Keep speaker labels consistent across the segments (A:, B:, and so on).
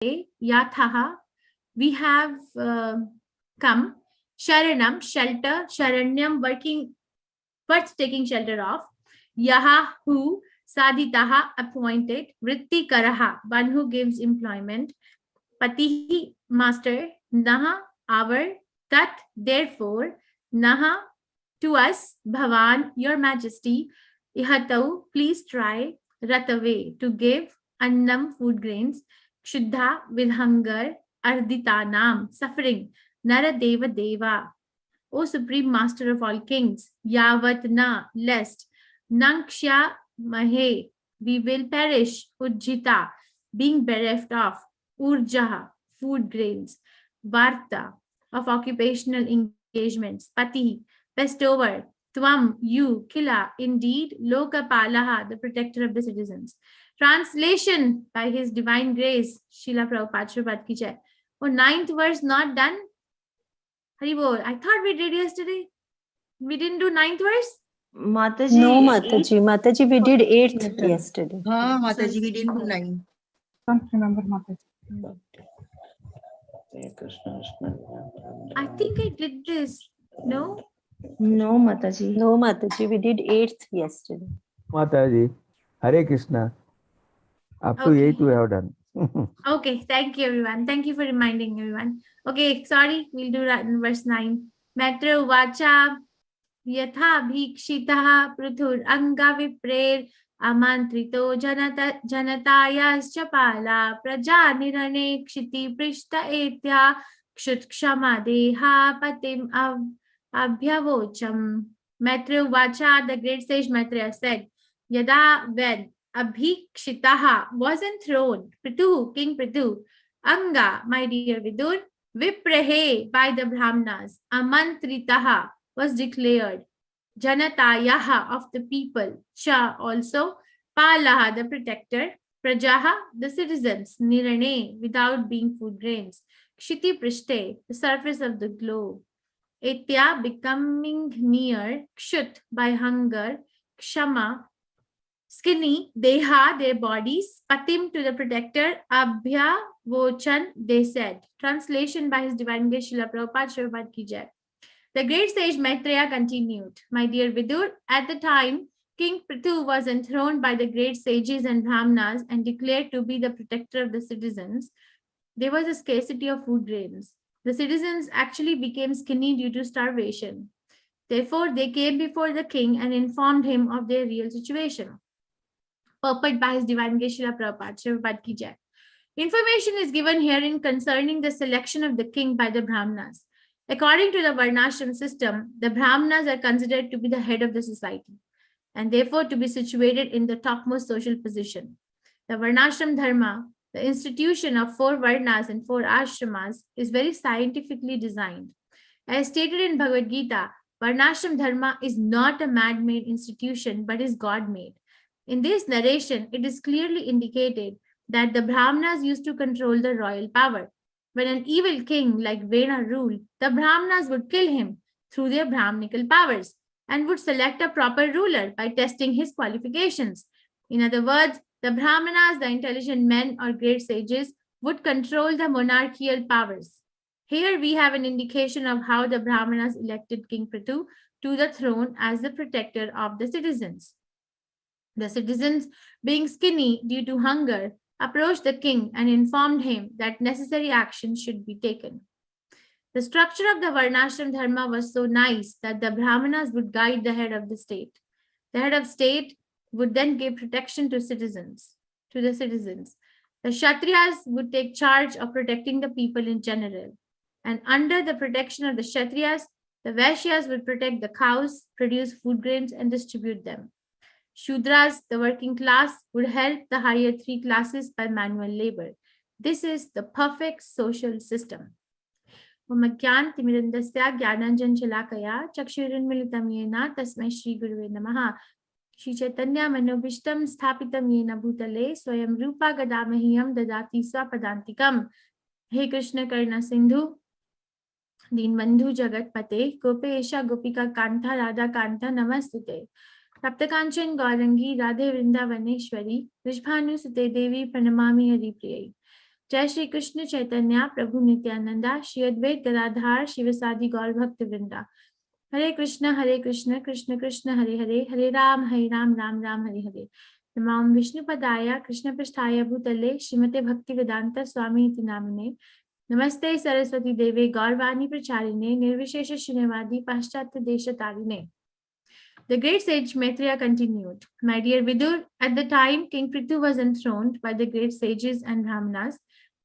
A: Yathaha, we have come. Sharanam, shelter. Sharanyam, worth taking shelter of. Yaha, who. Sadhitaha, appointed. Vritti karaha, one who gives employment. Patihi, master. Naha, our. Tat, therefore. Naha, to us. Bhavan, your majesty. Ihatau, please try. Ratave, to give. Annam, food grains. Kshuddha, with hunger. Arditanam, suffering. Naradeva Deva, O Supreme Master of all kings. Yavatna, lest. Nanksha Mahe, we will perish. Ujjita, being bereft of. Urjaha, food grains. Varta, of occupational engagements. Pati, bestower. Tvam, you. Kila, indeed. Lokapalaha, the protector of the citizens. Translation by His Divine Grace. Srila Prabhupada Sripad ki jai. Oh, 9th verse not done. Haribol, I thought we did yesterday. We didn't do 9th verse?
B: Mataji.
C: No, Mataji. Mataji, we did 8th yesterday.
B: Mataji, we didn't do 9.
D: Don't remember Mataji.
A: I think I did this. No?
B: No, Mataji.
C: No, Mataji, we did 8th yesterday.
E: Mataji, Hare Krishna. Up to
A: Okay.
E: 8 we have done.
A: Okay, thank you everyone. Thank you for reminding everyone. Okay, sorry, we'll do that in verse 9. Matra vacha yatha bhikshitaha pruthur anga viprer amantrito janatayascha pala praja nirane kshiti prishta etya kshutkszama deha patim abhyavocham. Matra vacha, the great sage Maitreya said, yada when Abhikshitaha was enthroned, Prithu, King Prithu, Anga, my dear Vidur, Viprahe by the Brahmanas, Amantritaha was declared, Janatayaha of the people, Cha also, Palaha the protector, Prajaha the citizens, Nirane without being food grains, Kshiti Prishte the surface of the globe, Etya becoming near, Kshut by hunger, Kshama skinny, deha, their bodies, patim to the protector, abhya, vochan, they said. Translation by His Divine Grace Srila Prabhupada Sripad ki jai. The great sage Maitreya continued, my dear Vidur, at the time King Prithu was enthroned by the great sages and brahmanas and declared to be the protector of the citizens, there was a scarcity of food grains. The citizens actually became skinny due to starvation. Therefore, they came before the king and informed him of their real situation. Purport by His Divine Grace Srila Prabhupada Sripad ki jai. Information is given herein concerning the selection of the king by the Brahmanas. According to the Varnashram system, the Brahmanas are considered to be the head of the society and therefore to be situated in the topmost social position. The Varnashram Dharma, the institution of 4 Varnas and 4 Ashramas, is very scientifically designed. As stated in Bhagavad Gita, Varnashram Dharma is not a man-made institution but is God-made. In this narration, it is clearly indicated that the Brahmanas used to control the royal power. When an evil king like Vena ruled, the Brahmanas would kill him through their Brahmanical powers and would select a proper ruler by testing his qualifications. In other words, the Brahmanas, the intelligent men or great sages, would control the monarchical powers. Here we have an indication of how the Brahmanas elected King Prithu to the throne as the protector of the citizens. The citizens, being skinny due to hunger, approached the king and informed him that necessary action should be taken. The structure of the Varnashram Dharma was so nice that the Brahmanas would guide the head of the state. The head of state would then give protection to the citizens. The Kshatriyas would take charge of protecting the people in general. And under the protection of the Kshatriyas, the Vaishyas would protect the cows, produce food grains, and distribute them. Shudras, the working class, would help the higher 3 classes by manual labor. This is the perfect social system. Omagyan timirandasya gyananjan chalakaya chakshurinmilitam yena tasmai Shri Guruve Namaha. Shri Chaitanya manobishtam sthapitam yena bhutale swayam rupa gadamahiyam dadati swapadantikam. He Krishna Karna Sindhu Deenbandhu Jagat Pate Gopesha Gopika Kanta Radha Kanta Namastute. Taptakanchen Gaurangi Radhe Vrindavaneshwari Vishbhanu Sute Devi Pranamami Haripriyai. Jai Shri Krishna Chaitanya Prabhu Nityananda Shri Advait Gadadhar Shivasadi Gaur Bhakta Vrinda. Hare Krishna Krishna Krishna Hare Hare Hare Ram Ram Ram Hare Hare. Namam Vishnu Padaya Krishna Prasthaya Bhutale Srimate Bhakti Vedanta Swami Iti Namine. Namaste Saraswati Deve Gaurvani Pracharine Nirvishesha Shunyavadi Paschatya Desha Tarine. The great sage Maitreya continued. My dear Vidur, at the time King Prithu was enthroned by the great sages and brahmanas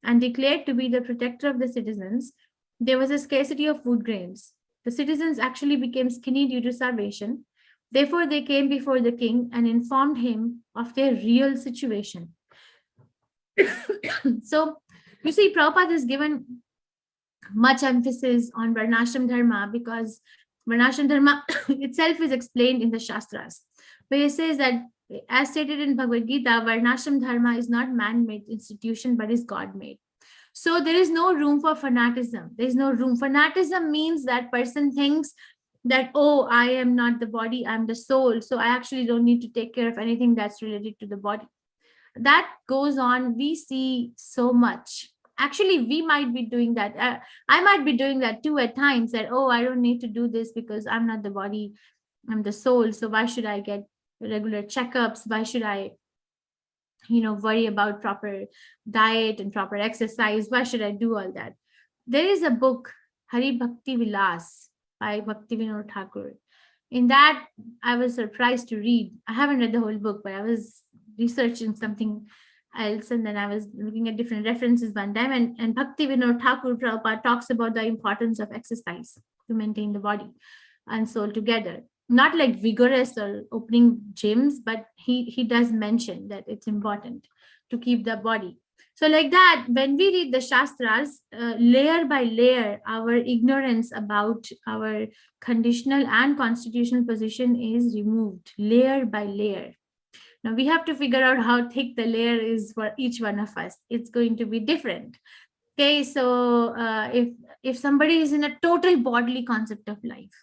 A: and declared to be the protector of the citizens, there was a scarcity of food grains. The citizens actually became skinny due to starvation. Therefore, they came before the king and informed him of their real situation. So, you see, Prabhupada has given much emphasis on Varnashram Dharma because Varnashram Dharma itself is explained in the Shastras, where he says that, as stated in Bhagavad Gita, Varnashram Dharma is not man-made institution, but is God-made. So there is no room for fanaticism. There is no room. Fanaticism means that person thinks that, oh, I am not the body, I'm the soul, so I actually don't need to take care of anything that's related to the body. That goes on. We see so much. Actually, we might be doing that. I might be doing that too at times, that, oh, I don't need to do this because I'm not the body, I'm the soul. So why should I get regular checkups? Why should I, worry about proper diet and proper exercise? Why should I do all that? There is a book, Hari Bhakti Vilas by Bhaktivinoda Thakur. In that, I was surprised to read. I haven't read the whole book, but I was researching something else, and then I was looking at different references one time, and Bhaktivinoda Thakur Prabhupada talks about the importance of exercise to maintain the body and soul together. Not like vigorous or opening gyms, but he does mention that it's important to keep the body. So like that, when we read the Shastras, layer by layer, our ignorance about our conditional and constitutional position is removed, layer by layer. Now we have to figure out how thick the layer is for each one of us. It's going to be different. Okay, so if somebody is in a total bodily concept of life,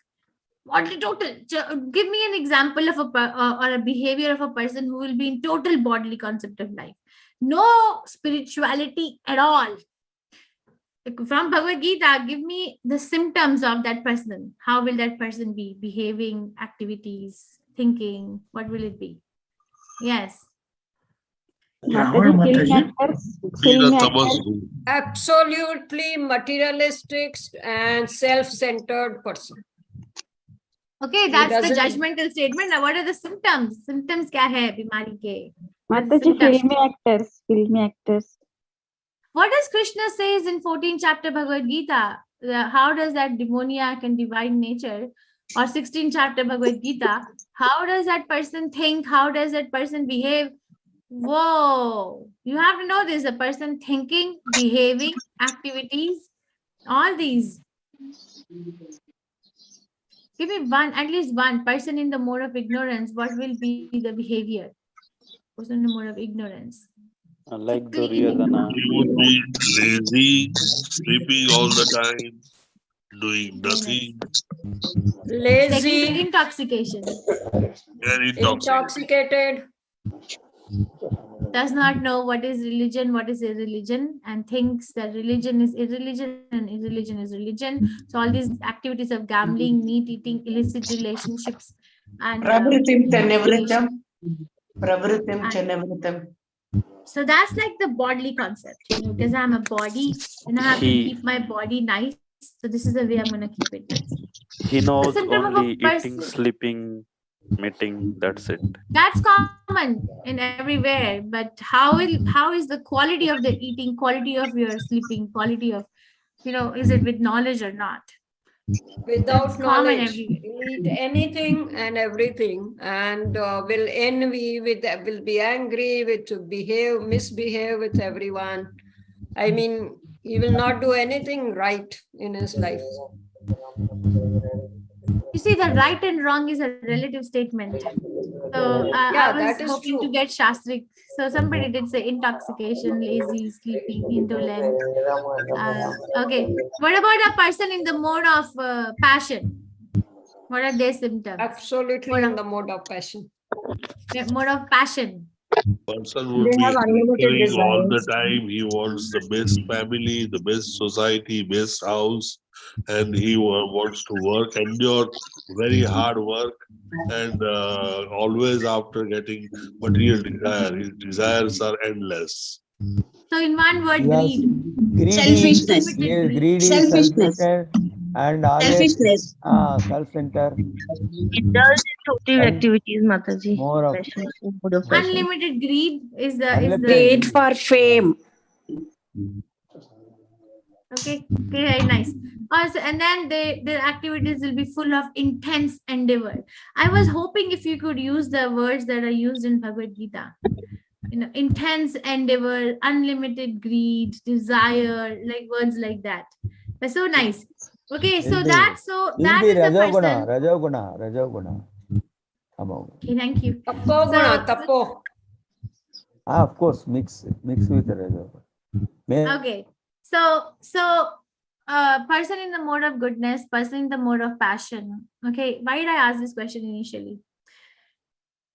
A: give me an example of or a behavior of a person who will be in total bodily concept of life. No spirituality at all. From Bhagavad Gita, give me the symptoms of that person. How will that person be behaving, activities, thinking? What will it be? Yes.
F: Absolutely materialistic and self-centered person.
A: Okay, that's the judgmental statement. Now, what are the symptoms? Symptoms kya hai bimari ke?
D: Mataji, filmy actors.
A: What does Krishna says in 14th chapter Bhagavad Gita? How does that demoniac and divine nature, or 16th chapter Bhagavad Gita, how does that person think? How does that person behave? Whoa, you have to know this, a person thinking, behaving, activities, all these. Give me one, at least one person in the mode of ignorance. What will be the behavior? Person in the mode of ignorance.
G: Like Duryodhana.
H: He would be lazy, sleeping all the time, doing nothing.
F: Lazy,
A: intoxication.
H: Very
F: intoxicated.
A: Does not know what is religion, what is irreligion, and thinks that religion is irreligion and irreligion is religion. So all these activities of gambling, meat eating, illicit relationships, and so that's like the bodily concept. Because I'm a body and I have to keep my body nice. So this is the way I'm going to keep it nice.
G: He knows only eating, sleeping, mating. That's it.
A: That's common in everywhere. But how is the quality of the eating, quality of your sleeping, quality of, is it with knowledge or not?
F: Without knowledge, eat anything and everything, and will envy, will be angry, misbehave with everyone. I mean, he will not do anything right in his life.
A: You see, the right and wrong is a relative statement. So I was hoping to get Shastrik. So somebody did say intoxication, lazy, sleeping, indolent. Okay. What about a person in the mode of passion? What are their symptoms?
F: Absolutely in the mode of passion.
A: Yeah, mode of passion.
H: Person would
B: They
H: be
B: have unlimited
H: hankering all the
B: desires.
H: time. He wants the best family, the best society, best house, and he wants to work, endure very hard work, and always after getting material desire. His desires are endless.
A: So in one word,
E: Yes.
A: greed.
E: Greedy,
B: Selfishness.
E: yes, greedy,
B: Selfishness.
E: self-centered, and always
B: Selfishness.
E: self-centered.
B: Indulge in fruitive
E: And
B: activities, Mataji.
E: more of
B: Passion, mood of passion.
A: Unlimited greed is the
E: unlimited
F: Wait
E: greed.
F: for fame.
A: okay, very nice. Also, and then their activities will be full of intense endeavor. I was hoping if you could use the words that are used in Bhagavad Gita. Intense endeavor, unlimited greed, desire, like words like that. But so nice. Okay, so
E: Will be-
A: that is a
E: Rajoguna,
A: person.
E: Rajoguna. Among.
A: Okay, thank you.
F: Tapo guna, tapo.
E: Of course, mix with the Rajoguna.
A: Okay, so person in the mode of goodness, person in the mode of passion. Okay, why did I ask this question initially?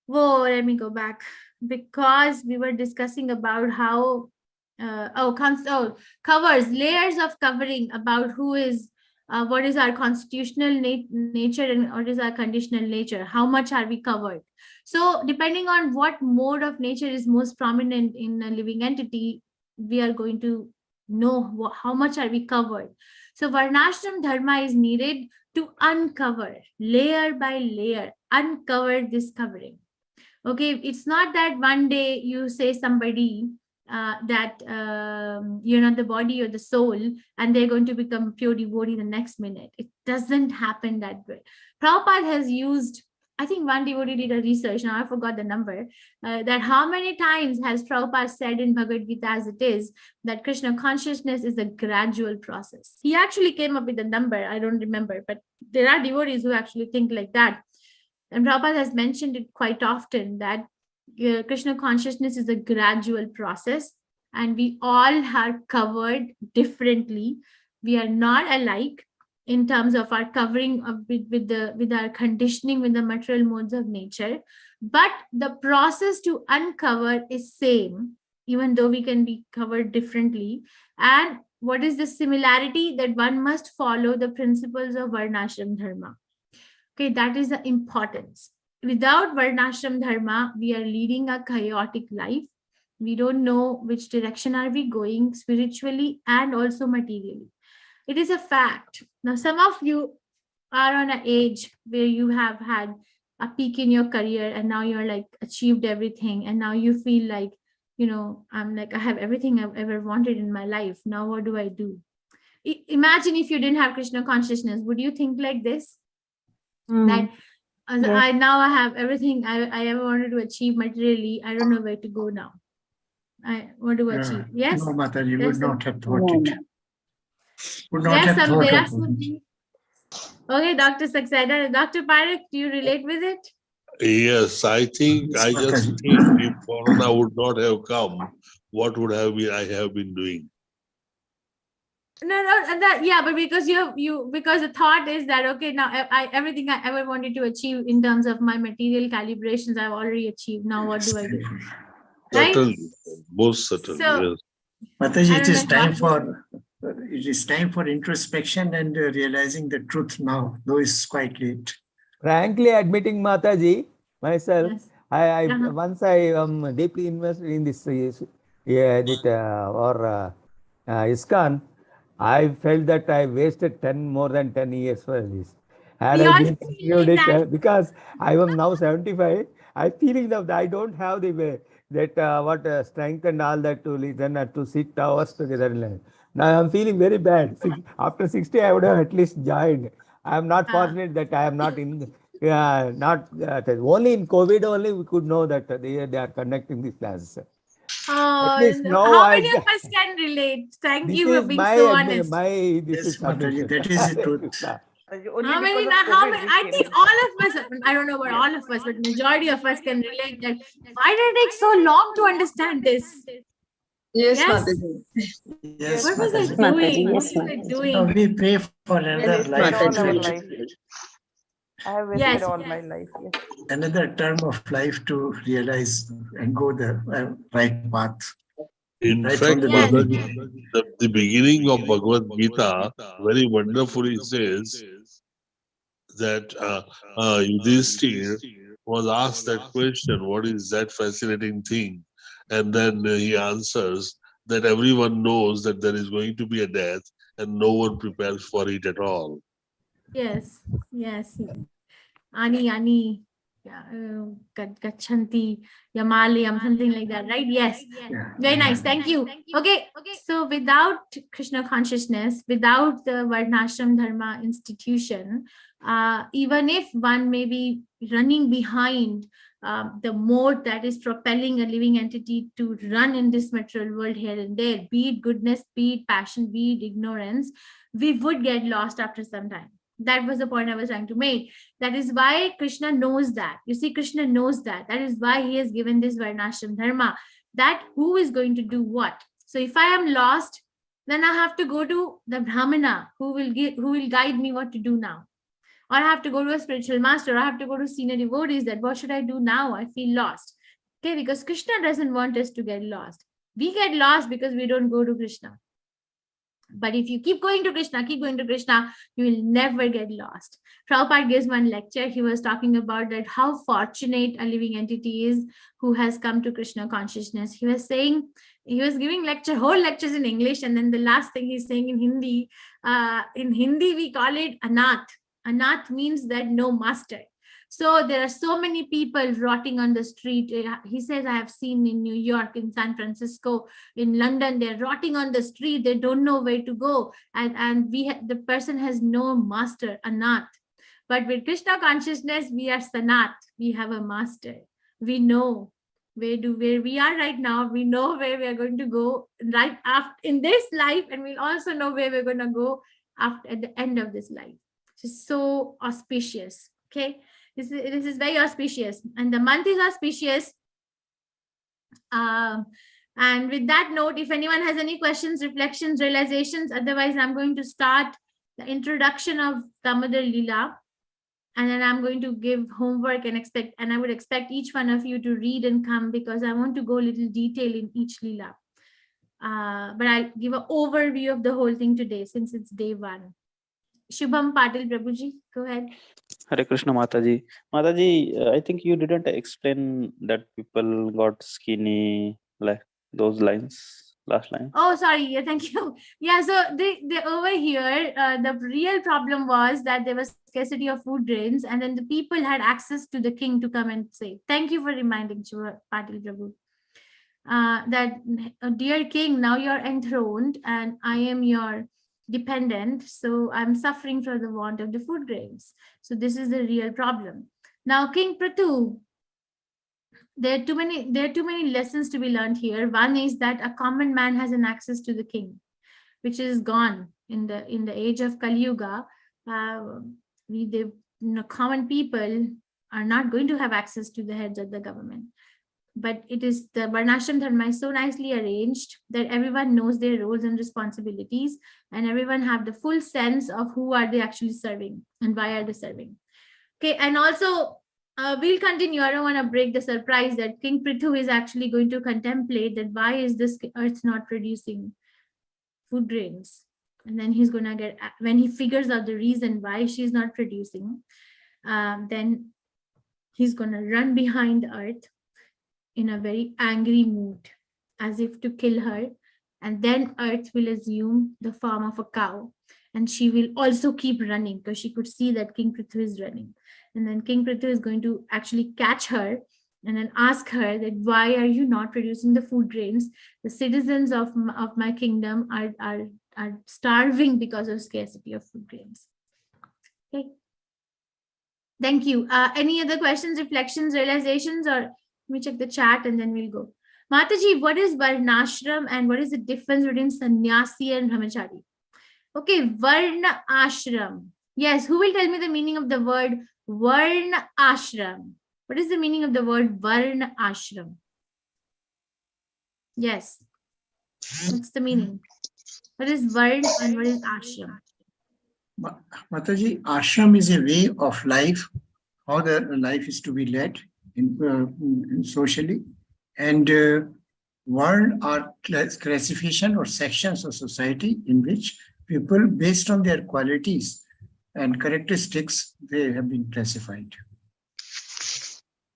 A: Whoa, let me go back, because we were discussing about how covers, layers of covering about who is what is our constitutional nature and what is our conditional nature, how much are we covered. So depending on what mode of nature is most prominent in a living entity, we are going to know how much are we covered. So varnashram dharma is needed to uncover, layer by layer, uncover this covering. Okay, it's not that one day you say somebody that you're not the body or the soul, and they're going to become pure devotee the next minute. It doesn't happen that way. Prabhupada has used, I think one devotee did a research, now I forgot the number, that how many times has Prabhupada said in Bhagavad Gita as it is, that Krishna consciousness is a gradual process. He actually came up with a number, I don't remember, but there are devotees who actually think like that. And Prabhupada has mentioned it quite often that Krishna consciousness is a gradual process, and we all are covered differently. We are not alike in terms of our covering with our conditioning with the material modes of nature, but the process to uncover is same, even though we can be covered differently. And what is the similarity? That one must follow the principles of varnashram dharma. Okay, that is the importance. Without varnashram dharma, we are leading a chaotic life. We don't know which direction are we going spiritually and also materially. It is a fact. Now, some of you are on an age where you have had a peak in your career and now you're like achieved everything. And now you feel like, I'm like, I have everything I've ever wanted in my life. Now, what do I do? Imagine if you didn't have Krishna consciousness, would you think like this? That
B: Yes.
A: I have everything I ever wanted to achieve materially. I don't know where to go now. I want to achieve. Yes.
I: No, Mataji, you would not have thought
B: No.
I: it. Would not have
A: Yes,
I: thought
A: there are
I: of
A: some
I: it.
A: things. Okay, Dr. Saxena. Dr. Parekh, do you relate with it?
H: Yes, I just think if Corona would not have come, what would I have been doing?
A: No, but because because the thought is that, okay, now everything I ever wanted to achieve in terms of my material calibrations, I've already achieved. Now what do I do? Right?
H: Certainly, most certainly,
A: So,
H: yes.
I: Mataji,
A: I don't
I: it is time for introspection and realizing the truth now, though it's quite late.
E: Frankly admitting, Mataji, myself,
A: Yes.
E: I
A: Uh-huh.
E: once I am deeply invested in this ISKCON. I felt that I wasted more than 10 years for this. Had
A: We
E: I
A: all
E: been
A: feel
E: continued
A: like
E: it,
A: that.
E: because I am now 75, I feeling that I don't have the way that strength and all that to listen and to sit hours together. Now I'm feeling very bad. After 60, I would have at least joined. I am not fortunate that I am not in. Only in COVID only we could know that they are conducting these classes. At least now
A: How many of us can relate? Thank
E: this
A: you for
E: is
A: being so honest.
E: this
I: Yes,
E: is
I: Mataji,
E: submission.
I: that is the truth.
A: How many? I think all of us. I don't know about all of us, but majority of us can relate that. Why did it take so long to understand this?
B: Yes,
A: Yes.
B: Mataji.
I: Yes,
A: What was I
I: Mataji.
C: Mataji,
A: doing? What
C: yes,
A: was I
C: Mataji.
A: doing?
I: Now we pray for another life.
B: Mataji.
I: in which
J: I have wasted
A: Yes.
J: all my life. Yes.
I: Another term of life to realize and go the right path.
H: In
I: Right
H: fact,
I: from the
A: Yes.
I: beginning.
H: the beginning of Bhagavad Gita very wonderfully says that Yudhishthir was asked that question, what is that fascinating thing? And then he answers that everyone knows that there is going to be a death and no one prepares for it at all.
A: Yes. Yes. Ani, Gachanti, Yamalayam, something like that, right? Yes. Very nice. Thank you. Okay. So without Krishna consciousness, without the Varnashram Dharma institution, even if one may be running behind the mode that is propelling a living entity to run in this material world here and there, be it goodness, be it passion, be it ignorance, we would get lost after some time. That was the point I was trying to make. That is why Krishna knows that. You see, Krishna knows that. That is why he has given this Varnashram Dharma, that who is going to do what. So if I am lost, then I have to go to the Brahmana who will guide me what to do now. Or I have to go to a spiritual master, or I have to go to senior devotees, that what should I do now? I feel lost. Okay, because Krishna doesn't want us to get lost. We get lost because we don't go to Krishna. But if you keep going to Krishna, you will never get lost. Prabhupada gives one lecture. He was talking about that how fortunate a living entity is who has come to Krishna consciousness. He was saying, he was giving whole lectures in English, and then the last thing he's saying in Hindi. In Hindi, we call it anath. Anath means that no master. So there are so many people rotting on the street. He says, I have seen in New York, in San Francisco, in London, they're rotting on the street. They don't know where to go. And the person has no master, anath. But with Krishna consciousness, we are sanat. We have a master. We know where we are right now. We know where we are going to go right after in this life. And we'll also know where we're going to go at the end of this life. It's so auspicious. Okay. This is very auspicious, and the month is auspicious. And with that note, if anyone has any questions, reflections, realizations, otherwise I'm going to start the introduction of Damodar Leela, and then I'm going to give homework and I would expect each one of you to read and come, because I want to go a little detail in each Leela. But I'll give an overview of the whole thing today since it's day one. Shubham Patil Prabhuji, go ahead.
G: Hare Krishna Mataji. Mataji, I think you didn't explain that people got skinny, like those lines, last line.
A: Oh, sorry. Yeah, thank you. Yeah, so they over here, the real problem was that there was scarcity of food grains, and then the people had access to the king to come and say, thank you for reminding Patil Prabhu. That, dear king, now you're enthroned and I am your dependent, so I'm suffering from the want of the food grains. So this is the real problem. Now, King Prithu, there are too many lessons to be learned here. One is that a common man has an access to the king, which is gone in the age of Kali Yuga. Common people are not going to have access to the heads of the government. But it is the Varnashram Dharma is so nicely arranged that everyone knows their roles and responsibilities, and everyone have the full sense of who are they actually serving and why are they serving. Okay, and also we'll continue. I don't want to break the surprise that King Prithu is actually going to contemplate that why is this earth not producing food grains, and then he's gonna get, when he figures out the reason why she's not producing, then he's gonna run behind earth in a very angry mood, as if to kill her. And then earth will assume the form of a cow, and she will also keep running because she could see that King Prithu is running. And then King Prithu is going to actually catch her and then ask her that, why are you not producing the food grains? The citizens of my kingdom are starving because of scarcity of food grains. Okay. Thank you. Any other questions, reflections, realizations, or let me check the chat and then we'll go. Mataji, what is Varnashram and what is the difference between sannyasi and brahmachari? Okay, Varna Ashram. Yes, who will tell me the meaning of the word Varna Ashram? What is the meaning of the word Varna Ashram? Yes. What's the meaning? What is Varna and what is Ashram?
I: Mataji, ashram is a way of life, how the life is to be led in socially, and varna are classification or sections of society in which people, based on their qualities and characteristics, they have been classified.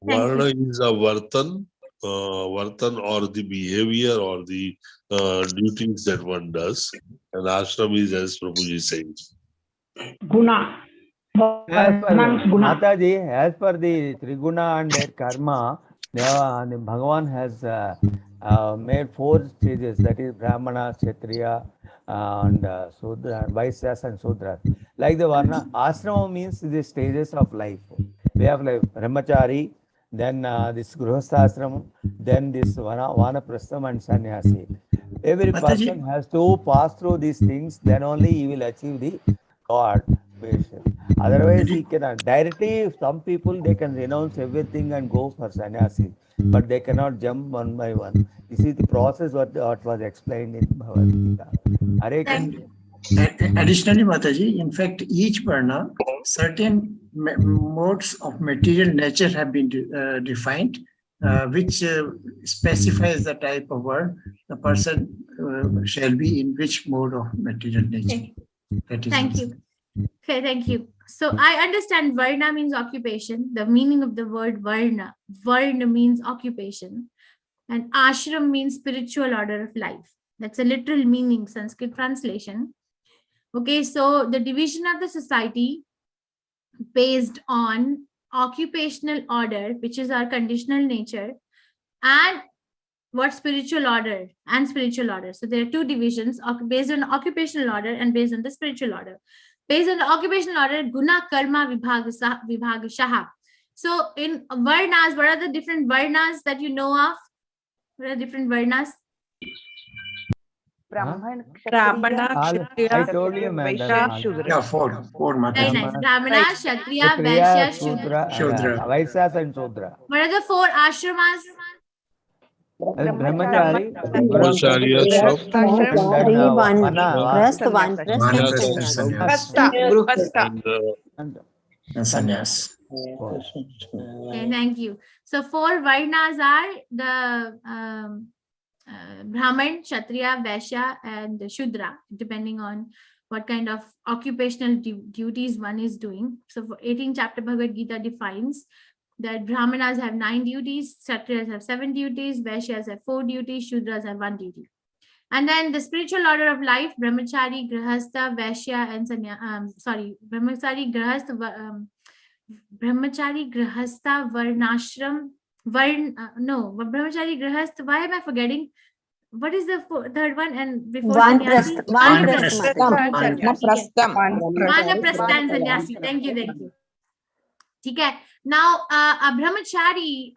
H: Varna is a vartan or the behavior or the duties that one does, and ashram is, as Prabhuji says,
J: Guna.
E: As per
J: Guna.
E: Mataji, as per the Triguna and their karma, the Bhagavan has made 4 stages, that is Brahmana, Kshatriya, and Sudra, Vaisyas and Sudras. Like the Varna, Ashrama means the stages of life. We have like Brahmachari, then this Grihasthashram, then this Vanaprastham and Sannyasi. Every
I: Mataji,
E: person has to pass through these things, then only he will achieve the God. Otherwise, he cannot. Directly, some people, they can renounce everything and go for sannyasi, but they cannot jump one by one. This is the process what was explained in Bhagavad Gita. Hare Krishna.
I: Additionally, Mataji, in fact, each varna, certain modes of material nature have been defined, which specifies the type of work the person shall be in which mode of material nature. That is
A: Thank you. Okay, thank you. So I understand varna means occupation. The meaning of the word varna. Varna means occupation. And ashram means spiritual order of life. That's a literal meaning, Sanskrit translation. Okay, so the division of the society based on occupational order, which is our conditional nature, and what spiritual order and spiritual order. So there are 2 divisions based on occupational order and based on the spiritual order. Based on the occupational order, guna, karma, vibhagashaha. So in varnas, what are the different varnas that you know of? What are different varnas?
B: Brahmana,
E: I told you, madam.
I: Yeah, four
A: Very nice. Brahmana, Kshatriya, Vaishya, Shudra.
E: Vaisyas and Sudra.
A: What are the 4 ashramas?
E: Brahmachari,
H: Brahmachari, ashram,
I: and sannyas.
A: Okay, thank you. So 4 varnas are the Brahman, Kshatriya, Vaishya, and Shudra, depending on what kind of occupational duties one is doing. So for 18th chapter Bhagavad Gita defines that Brahmanas have 9 duties, Kshatriyas have 7 duties, Vaishyas have 4 duties, Shudras have 1 duty. And then the spiritual order of life, Brahmachari, Grihastha, Vaishya, and Brahmachari, Grihastha, Varnashram, Brahmachari, Grihastha, why am I forgetting? What is the 3rd one? And before Sannyasi? Vanaprastha and Sannyasi. Thank you. Okay. Now, a brahmachari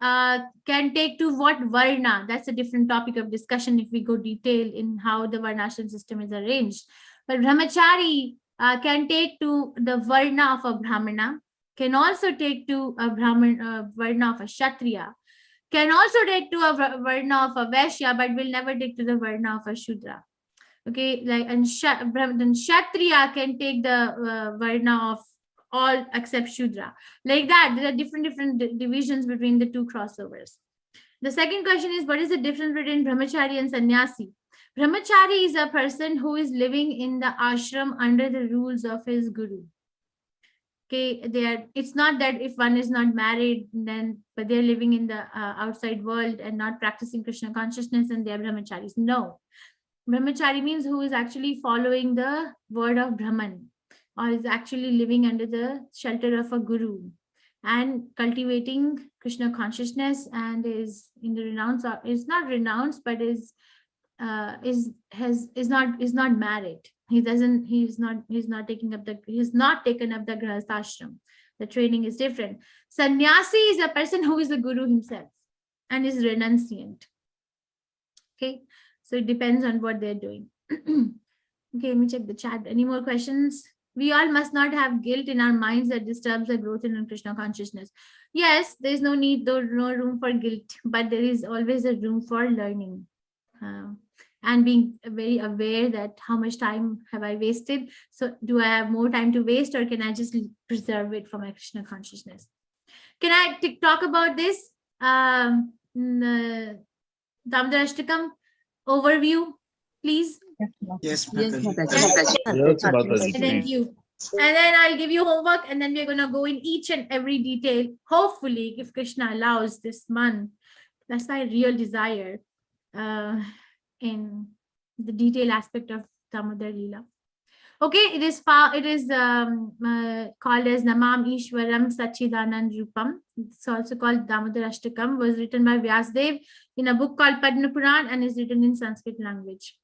A: can take to what varna? That's a different topic of discussion if we go detail in how the varnashram system is arranged. But brahmachari can take to the varna of a brahmana, can also take to a varna of a kshatriya, can also take to a varna of a vaishya, but will never take to the varna of a shudra. Okay, like and then kshatriya can take the varna of all except Shudra. Like that, there are different divisions between the 2 crossovers. The second question is, what is the difference between Brahmachari and Sannyasi? Brahmachari is a person who is living in the ashram under the rules of his guru. Okay, it's not that if one is not married, but they're living in the outside world and not practicing Krishna consciousness and they're brahmacharis. No. Brahmachari means who is actually following the word of Brahman, or is actually living under the shelter of a guru and cultivating Krishna consciousness, and is in the renounce, or is not renounced, but is not married. He's not taken up the grihasthashram. The training is different. Sannyasi is a person who is the guru himself and is renunciant. Okay, so it depends on what they're doing. Okay, let me check the chat. Any more questions? We all must not have guilt in our minds that disturbs the growth in Krishna consciousness. Yes, there is no room for guilt, but there is always a room for learning. and being very aware that how much time have I wasted. So do I have more time to waste, or can I just preserve it for my Krishna consciousness? Can I talk about this? Damodar Ashtakam overview, please.
I: Yes,
B: Yes,
I: Mataji.
B: Mataji.
H: Yes, Mataji,
A: Thank
H: please.
A: you. And then I'll give you homework, and then we're going to go in each and every detail. Hopefully, if Krishna allows this month, that's my real desire in the detail aspect of Damodar Leela. Okay, it is called as Namam Ishwaram Sachidanand Rupam. It's also called Damodar Ashtakam. Was written by Vyasdev in a book called Padma Puran and is written in Sanskrit language.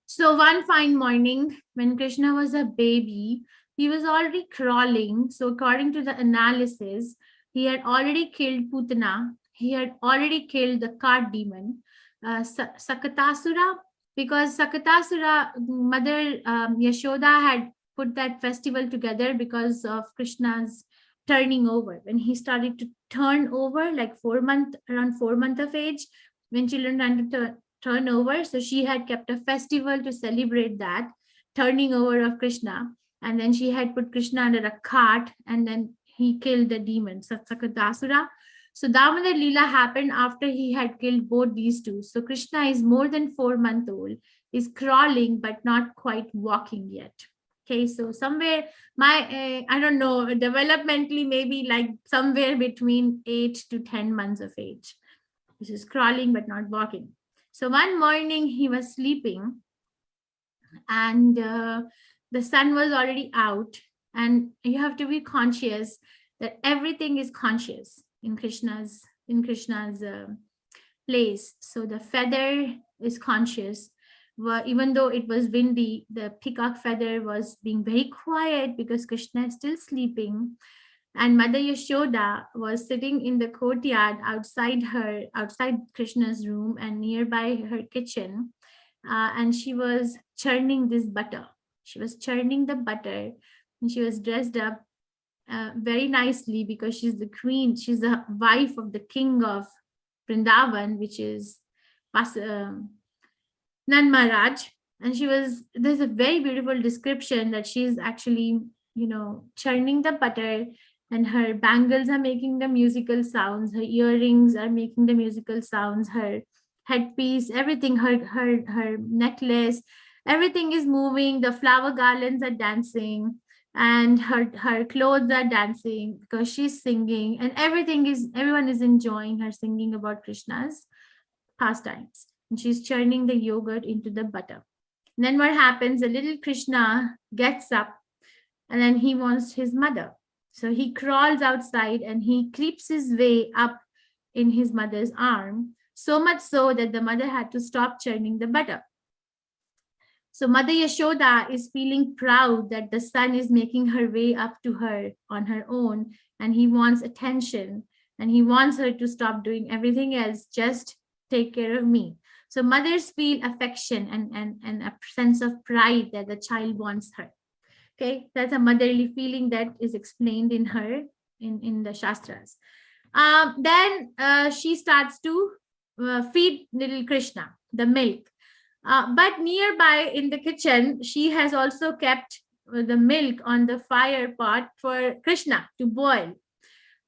A: So one fine morning, when Krishna was a baby, he was already crawling. So according to the analysis, he had already killed Putana. He had already killed the cart demon, Sakatasura, because Sakatasura, Mother Yashoda had put that festival together because of Krishna's turning over. When he started to turn over, like around 4 months of age, when children ran to turn over, so she had kept a festival to celebrate that turning over of Krishna, and then she had put Krishna under a cart, and then he killed the demon Sakatasura. So Damodar Leela happened after he had killed both these two. So Krishna is more than 4 months old, is crawling but not quite walking yet. Okay, so somewhere I don't know, developmentally maybe like somewhere between 8 to 10 months of age. This is crawling but not walking. So one morning he was sleeping, and the sun was already out, and you have to be conscious that everything is conscious in Krishna's place. So the feather is conscious. Well, even though it was windy, the peacock feather was being very quiet because Krishna is still sleeping. And Mother Yashoda was sitting in the courtyard outside Krishna's room and nearby her kitchen. And she was churning this butter. She was churning the butter, and she was dressed up very nicely because she's the queen. She's the wife of the king of Vrindavan, which is Nan Maharaj. And there's a very beautiful description that she's actually, churning the butter, and her bangles are making the musical sounds, her earrings are making the musical sounds, her headpiece, everything, her necklace, everything is moving, the flower garlands are dancing, and her clothes are dancing because she's singing, and everyone is enjoying her singing about Krishna's pastimes, and she's churning the yogurt into the butter. And then what happens, the little Krishna gets up, and then he wants his mother. So he crawls outside and he creeps his way up in his mother's arm, so much so that the mother had to stop churning the butter. So Mother Yashoda is feeling proud that the son is making her way up to her on her own, and he wants attention, and he wants her to stop doing everything else, just take care of me. So mothers feel affection and a sense of pride that the child wants her. Okay, that's a motherly feeling that is explained in her in the Shastras. Then she starts to feed little Krishna the milk. But nearby in the kitchen, she has also kept the milk on the fire pot for Krishna to boil.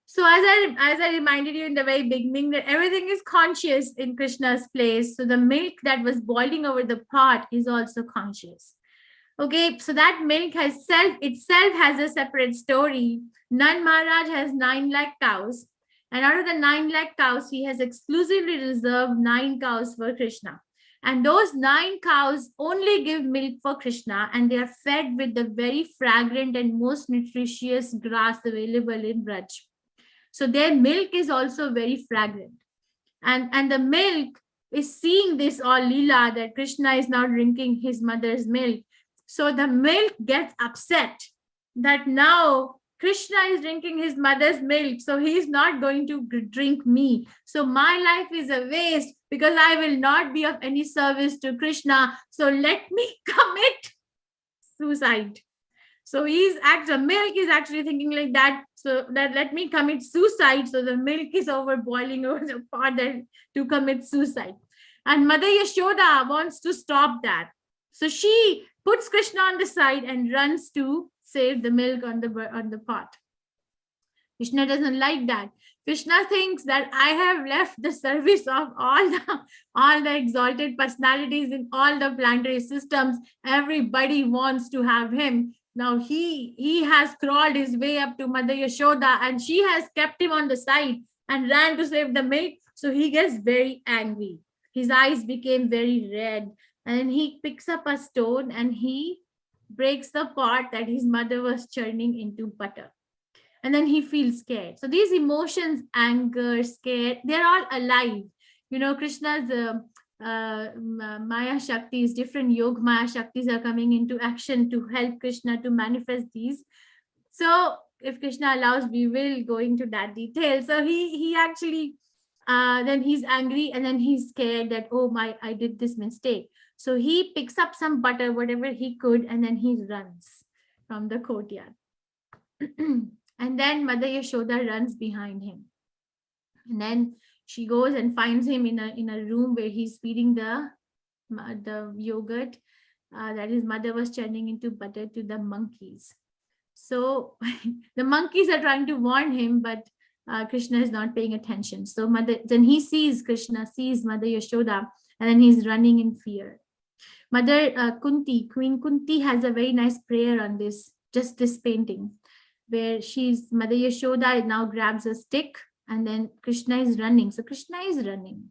A: So as I reminded you in the very beginning, that everything is conscious in Krishna's place. So the milk that was boiling over the pot is also conscious. Okay, so that milk itself has a separate story. Nan Maharaj has 9 lakh cows, and out of the 9 lakh cows, he has exclusively reserved 9 cows for Krishna. And those 9 cows only give milk for Krishna, and they are fed with the very fragrant and most nutritious grass available in Braj. So their milk is also very fragrant. And the milk is seeing this all Leela, that Krishna is now drinking his mother's milk. So the milk gets upset that now Krishna is drinking his mother's milk, so he is not going to drink me. So my life is a waste because I will not be of any service to Krishna. So let me commit suicide. So the milk is actually thinking like that. So that let me commit suicide. So the milk is boiling over the pot to commit suicide. And Mother Yashoda wants to stop that. So she puts Krishna on the side and runs to save the milk on the pot. Krishna doesn't like that. Krishna thinks that I have left the service of all the exalted personalities in all the planetary systems. Everybody wants to have him. Now he has crawled his way up to Mother Yashoda, and she has kept him on the side and ran to save the milk. So he gets very angry. His eyes became very red, and he picks up a stone and he breaks the pot that his mother was churning into butter. And then he feels scared. So these emotions, anger, scared, they're all alive. You know, Krishna's Maya Shaktis, different Yoga Maya Shaktis are coming into action to help Krishna to manifest these. So if Krishna allows, we will go into that detail. So he actually, then he's angry, and then he's scared that, oh my, I did this mistake. So he picks up some butter, whatever he could, and then he runs from the courtyard. And then Mother Yashoda runs behind him. And then she goes and finds him in a room where he's feeding the yogurt that his mother was churning into butter to the monkeys. So the monkeys are trying to warn him, but Krishna is not paying attention. So then Krishna sees Mother Yashoda, and then he's running in fear. Mother Queen Kunti has a very nice prayer on this painting, where Mother Yashoda now grabs a stick, and then Krishna is running. So Krishna is running,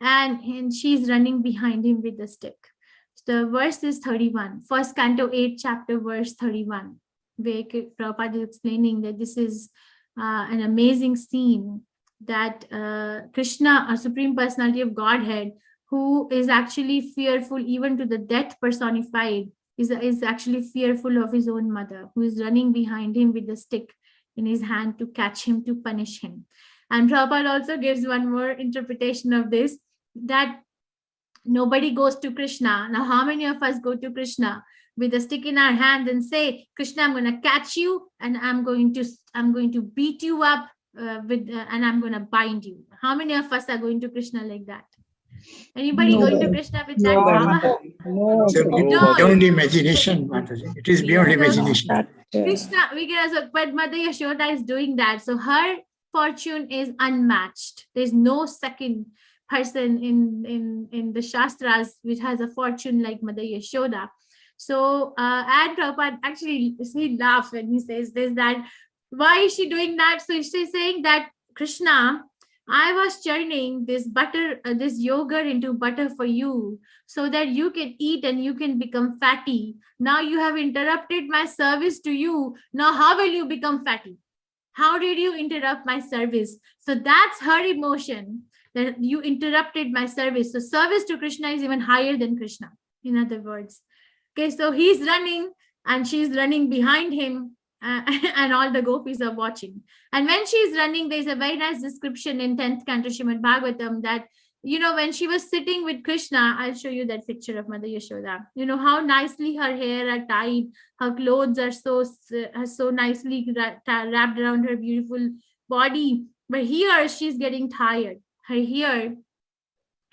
A: and she's running behind him with the stick. So the verse is 31, first canto 8, chapter verse 31, where Prabhupada is explaining that this is an amazing scene, that Krishna, a Supreme Personality of Godhead, who is actually fearful even to the death personified, is actually fearful of his own mother, who is running behind him with the stick in his hand to catch him, to punish him. And Prabhupada also gives one more interpretation of this, that nobody goes to Krishna. Now, how many of us go to Krishna with a stick in our hand and say, Krishna, I'm going to catch you, and I'm going to beat you up and I'm going to bind you? How many of us are going to Krishna like that? Anybody going to Krishna with that drama?
I: It's beyond imagination, Mataji. It is beyond imagination.
A: Krishna, but Mother Yashoda is doing that. So her fortune is unmatched. There's no second person in the Shastras which has a fortune like Mother Yashoda. So, and Prabhupada actually, he laughs when he says this, that why is she doing that? So she's saying that, Krishna, I was churning this butter, this yogurt into butter for you, so that you can eat and you can become fatty. Now you have interrupted my service to you. Now how will you become fatty? How did you interrupt my service? So that's her emotion, that you interrupted my service. So service to Krishna is even higher than Krishna, in other words. Okay, so he's running and she's running behind him. And all the gopis are watching. And when she's running, there's a very nice description in 10th canto Srimad Bhagavatam that, you know, when she was sitting with Krishna, I'll show you that picture of Mother Yashoda. You know how nicely her hair are tied, her clothes are so nicely wrapped around her beautiful body. But here she's getting tired. Her hair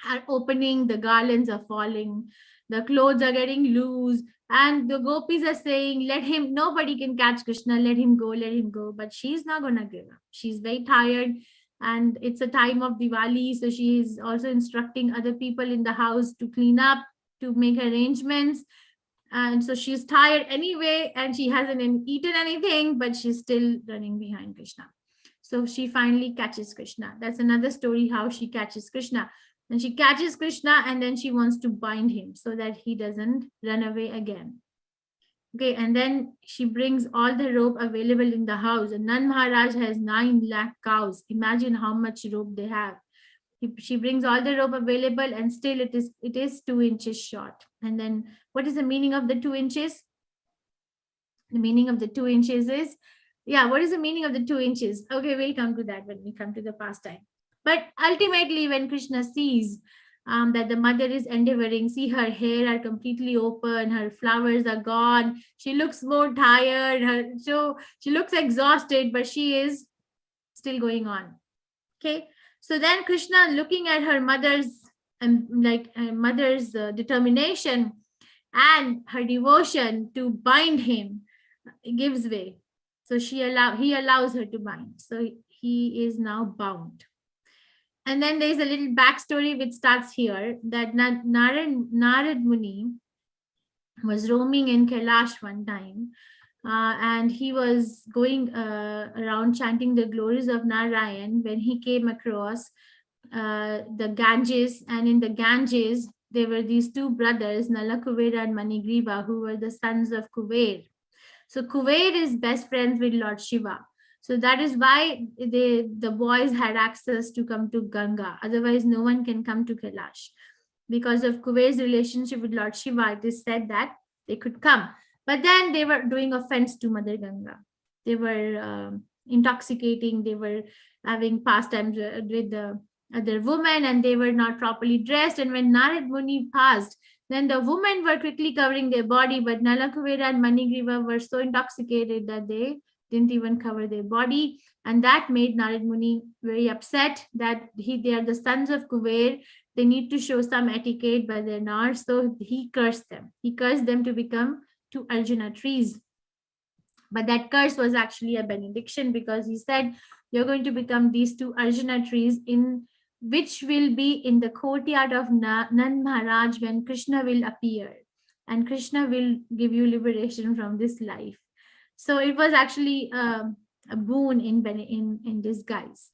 A: are opening, the garlands are falling, the clothes are getting loose. And the gopis are saying, let him, nobody can catch Krishna, let him go, let him go. But she's not going to give up. She's very tired. And it's a time of Diwali. So she is also instructing other people in the house to clean up, to make arrangements. And so she's tired anyway, and she hasn't eaten anything, but she's still running behind Krishna. So she finally catches Krishna. That's another story how she catches Krishna. And she catches Krishna, and then she wants to bind him so that he doesn't run away again. Okay, and then she brings all the rope available in the house. And Nand Maharaj has 9 lakh cows. Imagine how much rope they have. She brings all the rope available, and still it is 2 inches short. And then what is the meaning of the 2 inches? The meaning of the 2 inches is, what is the meaning of the 2 inches? Okay, we'll come to that when we come to the pastime. But ultimately, when Krishna sees that the mother is endeavoring, see her hair are completely open, her flowers are gone, she looks more tired, so she looks exhausted, but she is still going on. Okay, So then Krishna, looking at her mother's determination and her devotion to bind him, gives way. So he allows her to bind. So he is now bound. And then there's a little backstory which starts here, that Narad Muni was roaming in Kailash one time, and he was going around chanting the glories of Narayan when he came across the Ganges. And in the Ganges, there were these two brothers, Nala Kuvera and Manigriva, who were the sons of Kuver. So Kuver is best friends with Lord Shiva. So that is why the boys had access to come to Ganga. Otherwise, no one can come to Kailash. Because of Kuver's relationship with Lord Shiva, it is said that they could come. But then they were doing offense to Mother Ganga. They were intoxicating. They were having pastimes with the other women, and they were not properly dressed. And when Narad Muni passed, then the women were quickly covering their body, but Nala Kuvera and Manigriva were so intoxicated that they didn't even cover their body. And that made Narad Muni very upset that they are the sons of Kuver. They need to show some etiquette, but they're not. So he cursed them. He cursed them to become two Arjuna trees. But that curse was actually a benediction, because he said, you're going to become these two Arjuna trees, which will be in the courtyard of Nand Maharaj when Krishna will appear. And Krishna will give you liberation from this life. So it was actually a boon in disguise.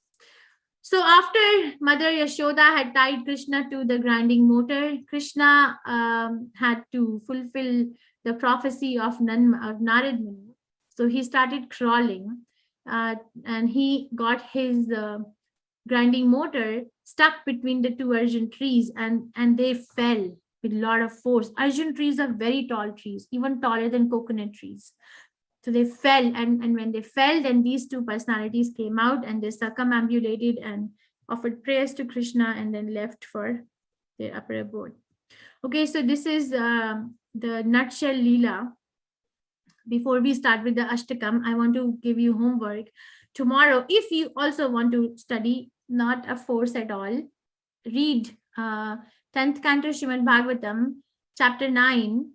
A: So after Mother Yashoda had tied Krishna to the grinding mortar, Krishna had to fulfill the prophecy of Narad Muni. So he started crawling, and he got his grinding mortar stuck between the two Arjun trees, and they fell with a lot of force. Arjun trees are very tall trees, even taller than coconut trees. So they fell, and when they fell, then these two personalities came out, and they circumambulated and offered prayers to Krishna, and then left for their upper abode. Okay, so this is the nutshell Leela. Before we start with the Ashtakam, I want to give you homework. Tomorrow, if you also want to study, not a force at all, read 10th Canto Srimad Bhagavatam, chapter 9,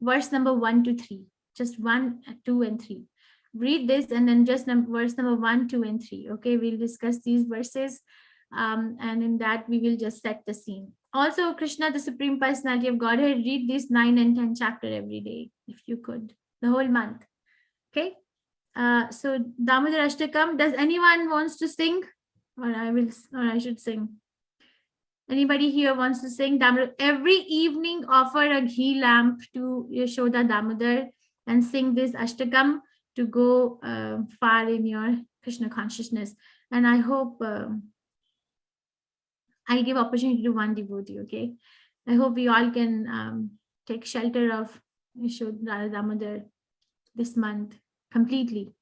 A: verse number 1 to 3. Just 1, 2, and 3. Read this, and then just verse number 1, 2, and 3. Okay, we'll discuss these verses, and in that we will just set the scene. Also, Krishna, the Supreme Personality of Godhead, read this 9 and 10 chapter every day, if you could, the whole month. Okay. So Damodar Ashtakam, does anyone wants to sing? Or I should sing. Anybody here wants to sing? Damodar, every evening offer a ghee lamp to Yashoda Damodar and sing this Ashtakam to go far in your Krishna consciousness. And I hope I'll give opportunity to one devotee, okay? I hope we all can take shelter of Yashoda Damodar this month completely.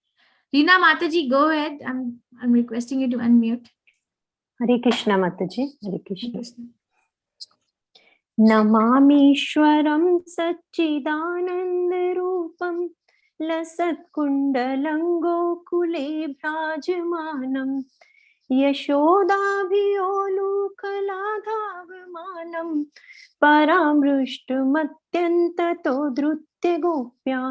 A: Reena Mataji, go ahead. I'm requesting you to unmute.
C: Hare Krishna Mataji. Hare Krishna. Namamishwaram Satchidananda Rupam Lasat Kundalam Gokule Bhrajamanam Yashodabhiyolukaladhavamanam Paramrushtumatyantato Drutya Gopya.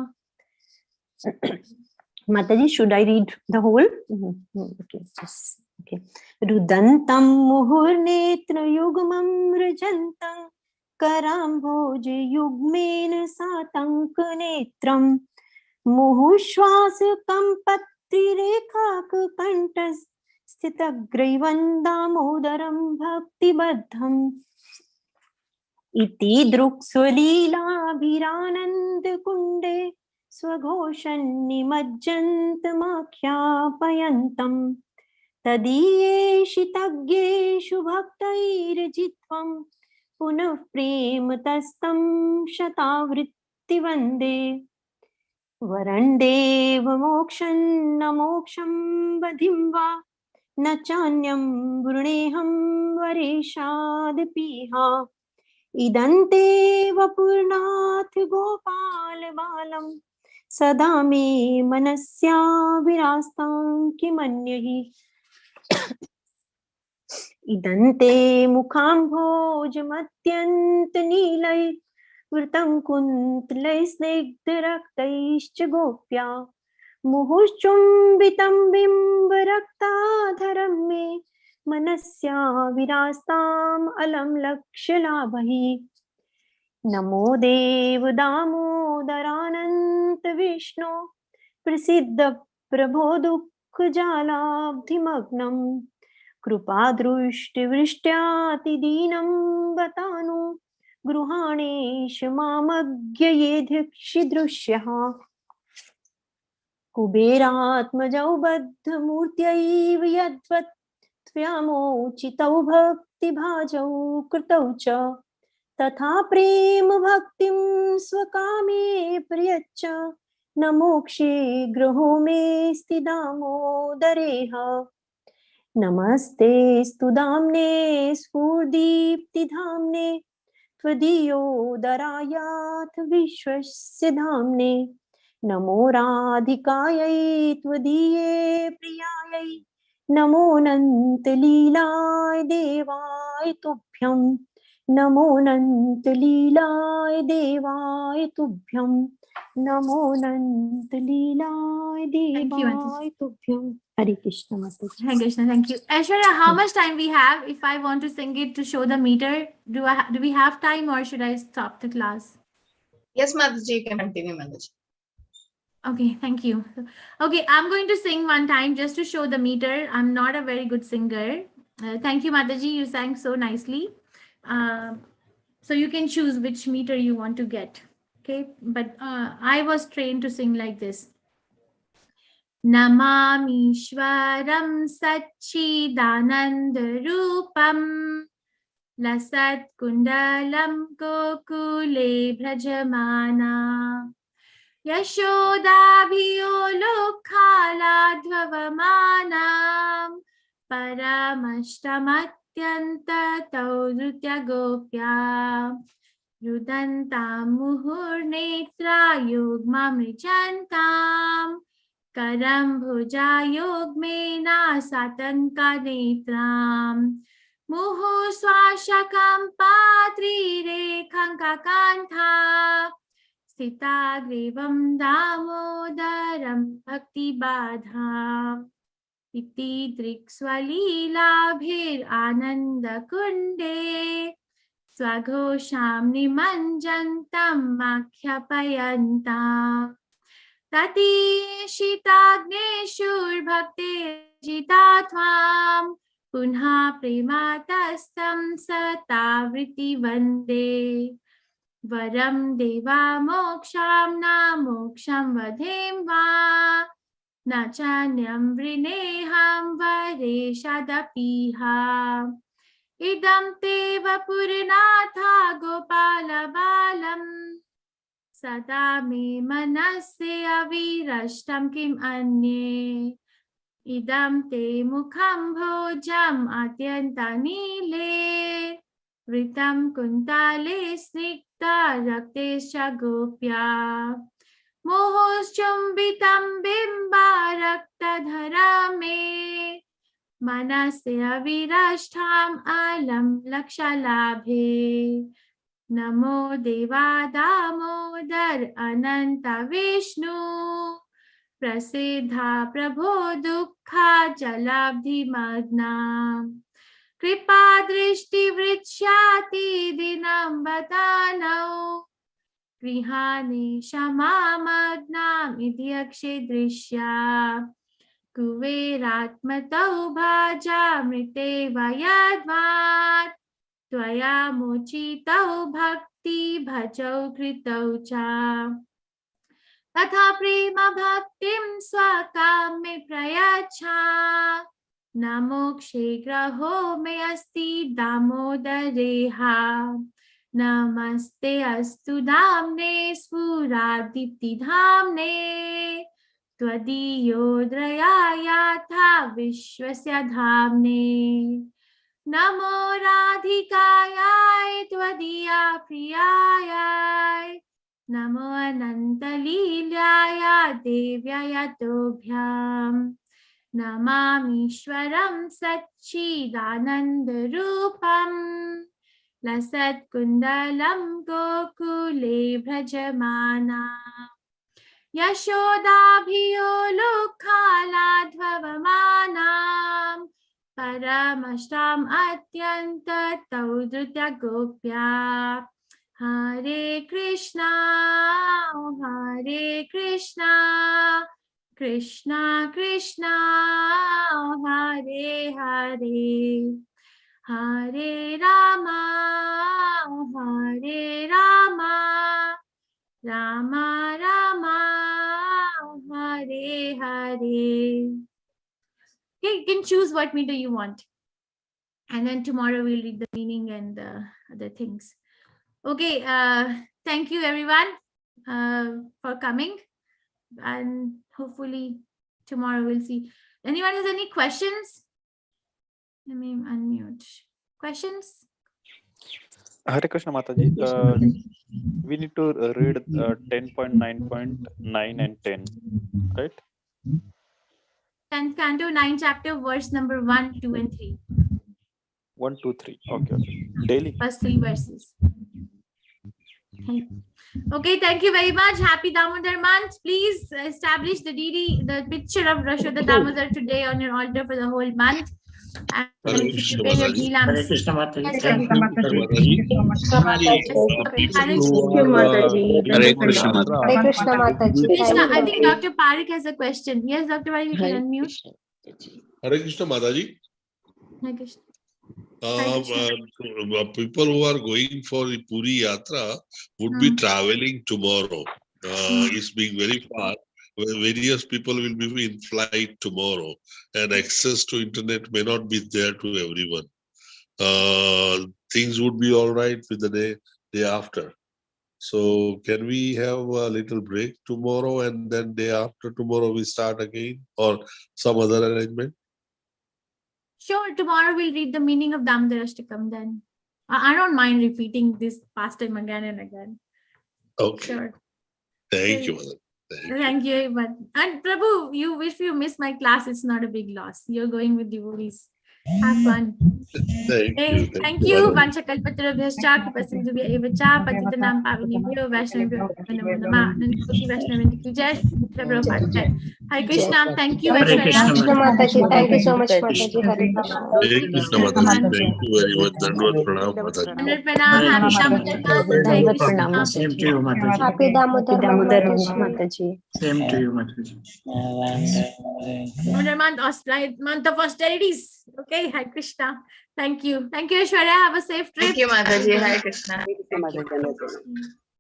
C: Mataji, should I read the whole? Okay, yes. Okay. Rudantam muhurnetra yugmam rajantam karambhoje yugmena satank netram muhushwasakam patrirekhak kantas stitagraivandamodaram bhaktibaddham iti druksvalila bhiranand kunde स्वघोषन्निमज्जन्तमाख्यापयन्तं तदीयेषितज्ञेषु भक्तैर्जित्वं पुनः प्रेमतस्तं शतावृत्तिवन्दे वरण्डेव मोक्षं न मोक्षं बधिं वा न चान्यं वृणेऽहं वरेशादपीहा इदन्ते वपुर्नाथ गोपालबालम् सदा मे मनस्या विरास्तां किमन्यहि इदन्ते मुखाम्भोजमत्यन्तनीलैर्वृतं कुन्तलैस्निग्धरक्तैश्च गोप्या मुहुश्चुम्बितं बिम्बरक्ताधरं मे मनस्या विरास्ताम् अलं लक्ष्यलाभैः नमो देव दामोदरानन्त विष्णु प्रसिद्ध प्रभो दुःखजालाब्धिमग्नं कृपादृष्टिवृष्ट्यातिदीनं बतानु गृहाणेश मामज्ञयेधिक्षिदृश्यः कुबेरात्मजौ बद्धमूर्त्यैव यद्वत् त्वयामोचितौ भक्तिभाजौ कृतौ च तथा प्रेम भक्तिं स्वकामे प्रयच्छ न मोक्षे गृहो मेऽस्ति दामोदरेह नमस्ते स्तुदाम्ने स्फूर्दीप्तिधाम्ने त्वदीयोदरायाथ विश्वस्य धाम्ने नमो राधिकायै त्वदीये प्रियायै नमोऽनन्तलीलाय देवाय तुभ्यं नमोऽनन्तलीलाय देवाय तुभ्यं नमोऽनन्तलीलाय देवाय तुभ्यं Hare Krishna Mataji.
A: Hare Krishna, thank you. Aishwarya, how much time we have? If I want to sing it to show the meter, do we have time, or should I stop the class?
B: Yes, Mataji, you can continue, Mataji.
A: Okay, thank you. Okay, I'm going to sing one time just to show the meter. I'm not a very good singer. Thank you, Mataji. You sang so nicely. So you can choose which meter you want to get. Okay, but I was trained to sing like this. Namamishwaram Satchidanandarupam Lasat Kundalam Gokule Brajamana Yashodabhiyo Lokhaladhavamanam Paramashtamathyanta Taudrutya Gopya Rudantam Muhurnetra Yogmamrijantam Karam bhuja yogmena satanka netram Muhu swashakam patri rekhanka kantha Sita grivam damodaram bhakti badha Iti drikswalila bhir ananda kunde Swaghosham nimanjantam makhyapayanta Tati shitagneshur bhakte jitatvam Punha prematastam satavriti vande Varam deva moksham na moksham vadhem va Nachanyam vrineham vareshadapiha Idam teva purinatha gopala balam Sada me manasya virashtam kim anye Idam te mukham bhojam atyanta nile Vritam kuntale snikta raktesha gopya Mohos chumbitam bimba rakta dharame Manasya virashtam alam lakshalabhe Namo Deva Damodar Ananta Vishnu Prasiddha Prabho Dukha Jalabdhi Magna Kripa Drishti Vrichyati Dinam Batanau Grihani Shama Magnam Idyakshe Drishya Kuveratmatau Bhaja Mrite Vayadvat Tvaya mochitau bhakti bhajau kritau cha Tatha prema bhaktim swakame prayacha Namokshe graho me asti damodareha Namaste astu dhamne sfuradipti dhamne Tvadiyodraya yatha vishwasya dhamne Namo Radhikayai Tvadiya Priyayai Namo Anantalilayai Devyaya Tobhyam Namamishwaram Satchidanandarupam Lasat Kundalam Gokule Brajamana Yashodabhiyo Lukhaladhavamanam Paramashtam Atyanta Taudrutya Gopya Hare Krishna, Krishna Krishna, Hare Hare, Hare Rama, Rama Rama, Hare Hare. Okay, you can choose what meter you want. And then tomorrow we'll read the meaning and other things. Okay, thank you everyone for coming, and hopefully tomorrow we'll see. Anyone has any questions? Let me unmute. Questions?
G: Hare Krishna Mataji. We need to read 10.9.9 and 10, right?
A: 10th canto, 9th chapter, verse number 1, 2, and 3.
G: 1, 2, 3. Okay. Daily.
A: First 3 verses. Okay, thank you very much. Happy Damodar month. Please establish the picture of Rashoda Damodar today on your altar for the whole month. And
H: Hare Krishna
A: prepare your
H: Mataji.
A: ghee lamps.
I: Hare Krishna Mataji.
A: Yes,
I: Thank
A: sir.
I: you.
H: Hare Krishna Mataji.
D: Hare Krishna Mataji.
A: Krishna, I
D: Thank
A: think
D: you.
A: Dr. Parik has a question. Yes, Dr. Parik, you can unmute.
H: Hare Krishna Mataji.
A: Hare Krishna.
H: People who are going for the Puri Yatra would be traveling tomorrow. It's being very far. Various people will be in flight tomorrow, and access to internet may not be there to everyone. Things would be all right with the day after. So can we have a little break tomorrow, and then day after tomorrow we start again, or some other arrangement?
A: Sure, tomorrow we'll read the meaning of Damodar Ashtakam then. I don't mind repeating this pastime again and again.
H: Okay.
A: Sure.
H: Thank you, Mother.
A: Thank you very much. And Prabhu, if you miss my class, it's not a big loss. You're going with devotees. Have fun. Thank you. Vanchakalpatarabhyascha Kripasindhubhya evacha Patitanam Pavanebhyo Vaishnavibhyo Namo Namah Nandikoti Vaishnavindu ki jai. Prabhupada jai. Hare Krishna. Thank you,
I: Hare Krishna
A: Aishwarya.
D: Mataji. Thank you so much, Mataji. Hare Krishna.
H: Hare Krishna Mataji. Thank you very much. Dandavad Pranam Mataji.
A: Hundred Pranam. Happy Damodar month. Hare Krishna.
I: Same to you, Mataji.
D: Happy Damodar Mataji.
I: Same to you, Mataji.
A: Damodar month of austerities. Okay, Hare Krishna. Thank you. Thank you, Aishwarya. Have a safe trip.
B: Thank you, Mataji. Hare Krishna.
J: Thank you.